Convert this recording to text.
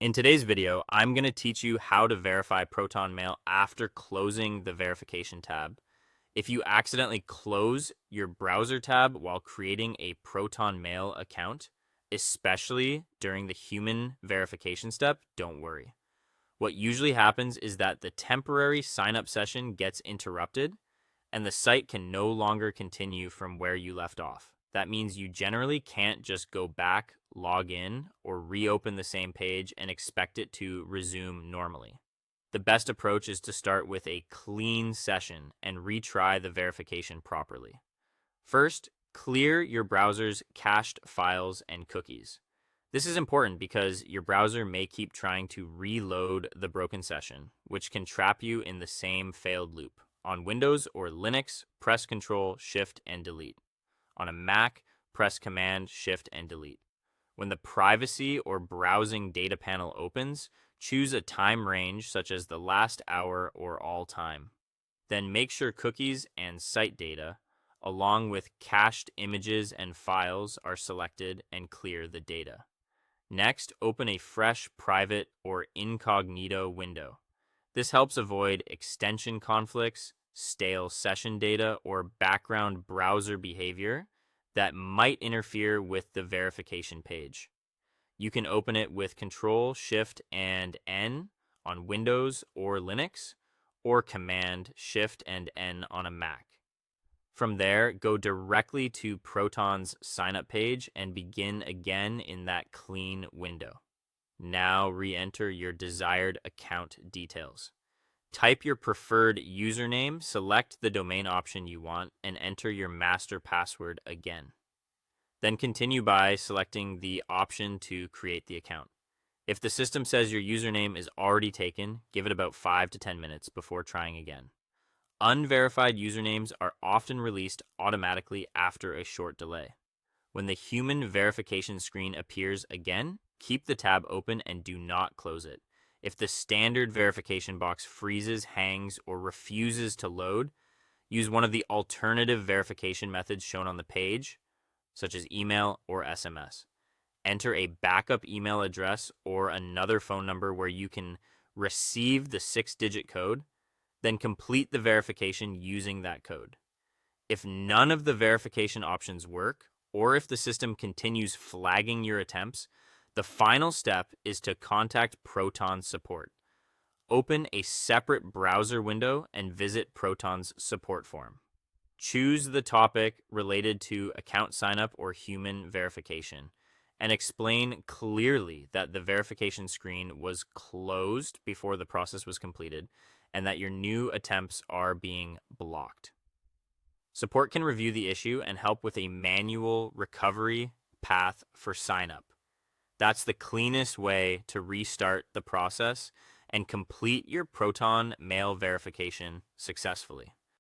In today's video, I'm going to teach you how to verify Protonmail after closing the verification tab. If you accidentally close your browser tab while creating a Protonmail account, especially during the human verification step, don't worry. What usually happens is that the temporary sign-up session gets interrupted and the site can no longer continue from where you left off. That means you generally can't just go back, log in, or reopen the same page and expect it to resume normally. The best approach is to start with a clean session and retry the verification properly. First, clear your browser's cached files and cookies. This is important because your browser may keep trying to reload the broken session, which can trap you in the same failed loop. On Windows or Linux, press Ctrl, Shift, and Delete. On a Mac, press Command, Shift, and Delete. When the Privacy or Browsing data panel opens, choose a time range such as the last hour or all time. Then make sure cookies and site data, along with cached images and files, are selected and clear the data. Next, open a fresh private or incognito window. This helps avoid extension conflicts, stale session data, or background browser behavior that might interfere with the verification page. You can open it with Control, Shift, and N on Windows or Linux, or Command, Shift, and N on a Mac. From there, go directly to Proton's sign-up page and begin again in that clean window. Now re-enter your desired account details. Type your preferred username, select the domain option you want, and enter your master password again. Then continue by selecting the option to create the account. If the system says your username is already taken, give it about 5 to 10 minutes before trying again. Unverified usernames are often released automatically after a short delay. When the human verification screen appears again, keep the tab open and do not close it. If the standard verification box freezes, hangs, or refuses to load, use one of the alternative verification methods shown on the page, such as email or SMS. Enter a backup email address or another phone number where you can receive the 6-digit code, then complete the verification using that code. If none of the verification options work, or if the system continues flagging your attempts, the final step is to contact Proton support. Open a separate browser window and visit Proton's support form. Choose the topic related to account signup or human verification, and explain clearly that the verification screen was closed before the process was completed and that your new attempts are being blocked. Support can review the issue and help with a manual recovery path for signup. That's the cleanest way to restart the process and complete your Proton mail verification successfully.